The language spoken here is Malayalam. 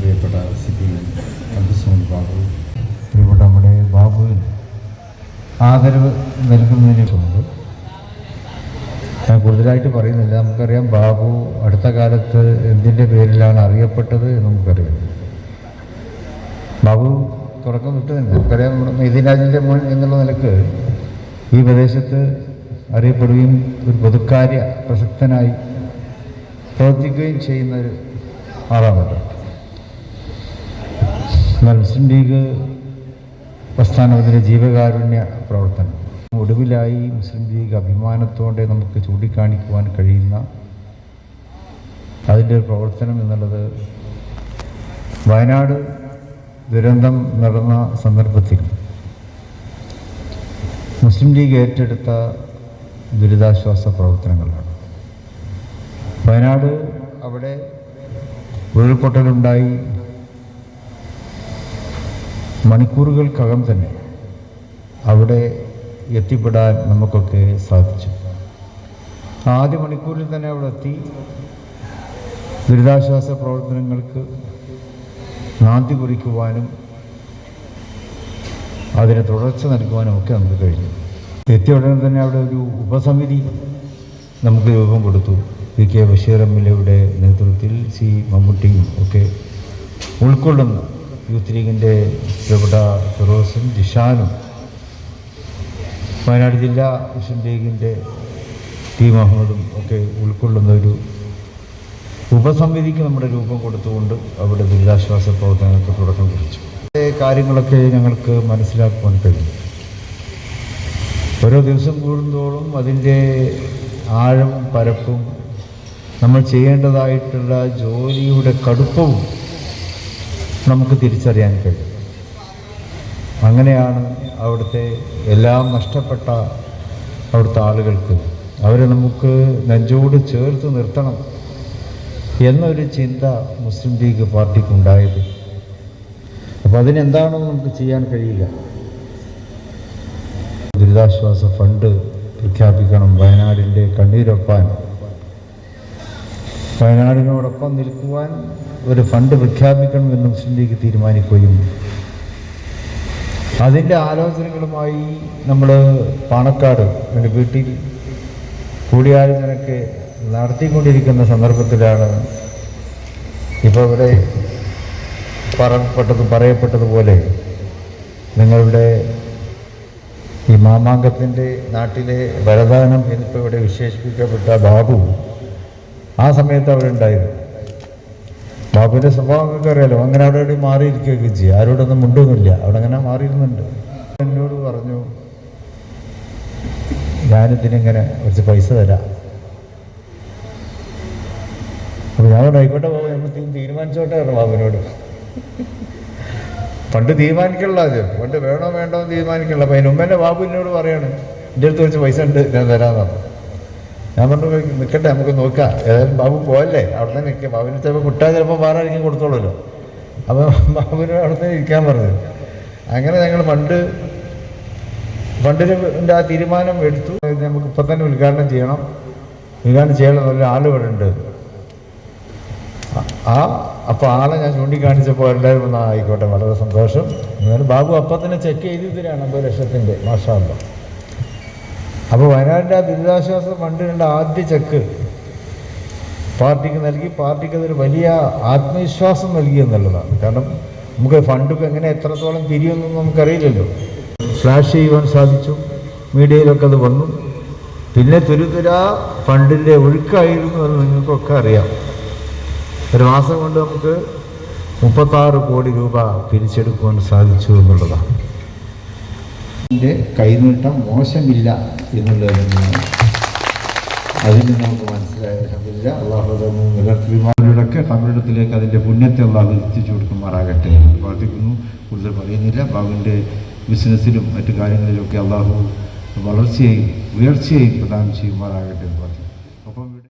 പ്രിയപ്പെട്ട സിറ്റി അബ്ദുസ്സമദ് ബാബു, പ്രിയപ്പെട്ട നമ്മുടെ ബാബുവിന് ആദരവ് നൽകുന്നതിനെ കൊണ്ട് ഞാൻ കൂടുതലായിട്ട് പറയുന്നില്ല. നമുക്കറിയാം ബാബു അടുത്ത കാലത്ത് എന്തിൻ്റെ പേരിലാണ് അറിയപ്പെട്ടത് എന്ന് നമുക്കറിയാം. ബാബു തുടക്കം തൊട്ട് നമുക്കറിയാം, നമ്മുടെ മെയ്ദിനാജിൻ്റെ മോൻ എന്നുള്ള നിലക്ക് ഈ പ്രദേശത്ത് അറിയപ്പെടുകയും ഒരു പൊതുക്കാര്യ പ്രസക്തനായി പ്രവർത്തിക്കുകയും ചെയ്യുന്ന ഒരു ആളാണല്ലോ. എന്നാൽ മുസ്ലിം ലീഗ് പ്രസ്ഥാനത്തിൻ്റെ ജീവകാരുണ്യ പ്രവർത്തനം ഒടുവിലായി മുസ്ലിം ലീഗ് അഭിമാനത്തോടെ നമുക്ക് ചൂണ്ടിക്കാണിക്കുവാൻ കഴിയുന്ന അതിൻ്റെ ഒരു പ്രവർത്തനം എന്നുള്ളത് വയനാട് ദുരന്തം നടന്ന സന്ദർഭത്തിൽ മുസ്ലിം ലീഗ് ഏറ്റെടുത്ത ദുരിതാശ്വാസ പ്രവർത്തനങ്ങളാണ്. വയനാട് അവിടെ ഉരുൾപൊട്ടലുണ്ടായി മണിക്കൂറുകൾക്കകം തന്നെ അവിടെ എത്തിപ്പെടാൻ നമുക്കൊക്കെ സാധിച്ചു. ആദ്യ മണിക്കൂറിൽ തന്നെ അവിടെ എത്തി ദുരിതാശ്വാസ പ്രവർത്തനങ്ങൾക്ക് നാന്ദി കുറിക്കുവാനും അതിന് തുടർച്ച നൽകുവാനും ഒക്കെ നമുക്ക് കഴിഞ്ഞു. എത്തിയ ഉടനെ തന്നെ അവിടെ ഒരു ഉപസമിതി നമുക്ക് രൂപം കൊടുത്തു. പി കെ ബഷീർ എം.എൽ.എയുടെ നേതൃത്വത്തിൽ സി മമ്മൂട്ടിയും ഒക്കെ ഉൾക്കൊള്ളുന്ന യൂത്ത് ലീഗിൻ്റെ പ്രിയപ്പെട്ട ഫിറോസും ജിഷാനും വയനാട് ജില്ലാ മുസ്ലിം ലീഗിൻ്റെ ടി മുഹമ്മദും ഒക്കെ ഉൾക്കൊള്ളുന്ന ഒരു ഉപസമിതിക്ക് നമ്മുടെ രൂപം കൊടുത്തുകൊണ്ട് അവിടെ ദുരിതാശ്വാസ പ്രവർത്തനങ്ങൾക്ക് തുടക്കം കുറിച്ചു. കാര്യങ്ങളൊക്കെ ഞങ്ങൾക്ക് മനസ്സിലാക്കുവാൻ കഴിയും. ഓരോ ദിവസം കൂടുന്തോറും അതിൻ്റെ ആഴവും പരപ്പും നമ്മൾ ചെയ്യേണ്ടതായിട്ടുള്ള ജോലിയുടെ കടുപ്പവും നമുക്ക് തിരിച്ചറിയാൻ കഴിയും. അങ്ങനെയാണ് അവിടുത്തെ എല്ലാം നഷ്ടപ്പെട്ട അവിടുത്തെ ആളുകൾക്ക് അവരെ നമുക്ക് നെഞ്ചോട് ചേർത്ത് നിർത്തണം എന്നൊരു ചിന്ത മുസ്ലിം ലീഗ് പാർട്ടിക്കുണ്ടായത്. അപ്പോൾ അതിനെന്താണോ നമുക്ക് ചെയ്യാൻ കഴിയുക? ദുരിതാശ്വാസ ഫണ്ട് പ്രഖ്യാപിക്കണം, വയനാടിൻ്റെ കണ്ണീരൊപ്പാൻ, വയനാടിനോടൊപ്പം നിൽക്കുവാൻ ഒരു ഫണ്ട് പ്രഖ്യാപിക്കണമെന്ന് മുസ്ലിം ലീഗ് തീരുമാനിക്കുകയും അതിൻ്റെ ആലോചനകളുമായി നമ്മൾ പാണക്കാട് എൻ്റെ വീട്ടിൽ കൂടിയാലോചനയൊക്കെ നടത്തിക്കൊണ്ടിരിക്കുന്ന സന്ദർഭത്തിലാണ് ഇപ്പോൾ ഇവിടെ പറയപ്പെട്ടതുപോലെ നിങ്ങളുടെ ഈ മാമാങ്കത്തിൻ്റെ നാട്ടിലെ വരദാനം എന്നിപ്പോൾ ഇവിടെ വിശേഷിപ്പിക്കപ്പെട്ട ബാബു ആ സമയത്ത് അവിടെ ഉണ്ടായിരുന്നു. ബാബുവിൻ്റെ സ്വഭാവമൊക്കെ അറിയാലോ. അങ്ങനെ അവിടെ എവിടെ മാറിയിരിക്കുകയൊക്കെ ചെയ്യും, ആരോടൊന്നും മുണ്ടൊന്നുമില്ല, അവിടെ അങ്ങനെ മാറിയിരുന്നുണ്ട്. എന്നോട് പറഞ്ഞു, ഞാനിതിനിങ്ങനെ കുറച്ച് പൈസ തരാം. അപ്പോൾ ഞാൻ പറഞ്ഞു, ആയിക്കോട്ടെ ബാബു, നമ്മൾ തീരുമാനിച്ചോട്ടെ പറഞ്ഞു ബാബുവിനോട്. പണ്ട് തീരുമാനിക്കണില്ല, അത് പണ്ട് വേണോ വേണ്ടോ എന്ന് തീരുമാനിക്കണില്ല. അപ്പം അതിന് മുമ്പ് തന്നെ ബാബു എന്നോട് പറയാണ്, എൻ്റെ അടുത്ത് കുറച്ച് പൈസ ഉണ്ട്, ഞാൻ തരാമെന്ന്. ഞാൻ പറഞ്ഞു, നിൽക്കട്ടെ, നമുക്ക് നോക്കാം, ഏതായാലും ബാബു പോയല്ലേ, അവിടെ തന്നെ നിൽക്കാം. ബാബുവിന് ചിലപ്പോൾ കുട്ടാ ചിലപ്പോൾ വേറെ ആയിരിക്കും കൊടുത്തോളല്ലോ. അപ്പോൾ ബാബുവിന് അവിടെ തന്നെ ഇരിക്കാൻ പറഞ്ഞു. അങ്ങനെ ഞങ്ങൾ ഫണ്ടിൻ്റെ ആ തീരുമാനം എടുത്തു. നമുക്ക് ഇപ്പം തന്നെ ഉദ്ഘാടനം ചെയ്യണം, ഉദ്ഘാടനം ചെയ്യാനുള്ള നല്ല ആൾ ഇവിടെ ഉണ്ട്. അപ്പോൾ ആളെ ഞാൻ ചൂണ്ടിക്കാണിച്ചപ്പോൾ എല്ലാവരും ഒന്ന് ആയിക്കോട്ടെ, വളരെ സന്തോഷം. എന്നാലും ബാബു അപ്പം തന്നെ ചെക്ക് ചെയ്ത് തരാണ് 50 ലക്ഷത്തിൻ്റെ, മാഷാ അല്ലാഹ്. അപ്പോൾ വയനാടിൻ്റെ ആ ദുരിതാശ്വാസ ഫണ്ടിൻ്റെ ആദ്യ ചെക്ക് പാർട്ടിക്ക് നൽകി. പാർട്ടിക്ക് അതൊരു വലിയ ആത്മവിശ്വാസം നൽകി എന്നുള്ളതാണ്. കാരണം നമുക്ക് ഫണ്ട് ഇപ്പോൾ എങ്ങനെ എത്രത്തോളം തിരിയൊന്നും നമുക്കറിയില്ലല്ലോ. ഫ്ലാഷ് ചെയ്യുവാൻ സാധിച്ചു, മീഡിയയിലൊക്കെ അത് വന്നു. പിന്നെ തുരുതുരാ ഫണ്ടിൻ്റെ ഒഴുക്കായിരുന്നു എന്ന് നിങ്ങൾക്കൊക്കെ അറിയാം. ഒരു മാസം കൊണ്ട് നമുക്ക് 36 കോടി രൂപ പിരിച്ചെടുക്കുവാൻ സാധിച്ചു എന്നുള്ളതാണ്. എൻ്റെ കൈനീട്ടം മോശമില്ല എന്നുള്ളത് അതിന് നമുക്ക് മനസ്സിലായില്ല. അള്ളാഹു നിലനിർത്തിമാരുടെയൊക്കെ കബറിടത്തിലേക്ക് അതിൻ്റെ പുണ്യത്തെ അള്ളാഹു എത്തിച്ചു കൊടുക്കുമാറാകട്ടെ എന്ന് പ്രാർത്ഥിക്കുന്നു. കൂടുതൽ പറയുന്നില്ല. ബാബുവിൻ്റെ ബിസിനസ്സിലും മറ്റു കാര്യങ്ങളിലുമൊക്കെ അള്ളാഹു വളർച്ചയെയും ഉയർച്ചയെയും പ്രദാനം ചെയ്യുമാറാകട്ടെ എന്ന് പ്രാർത്ഥിക്കുന്നു.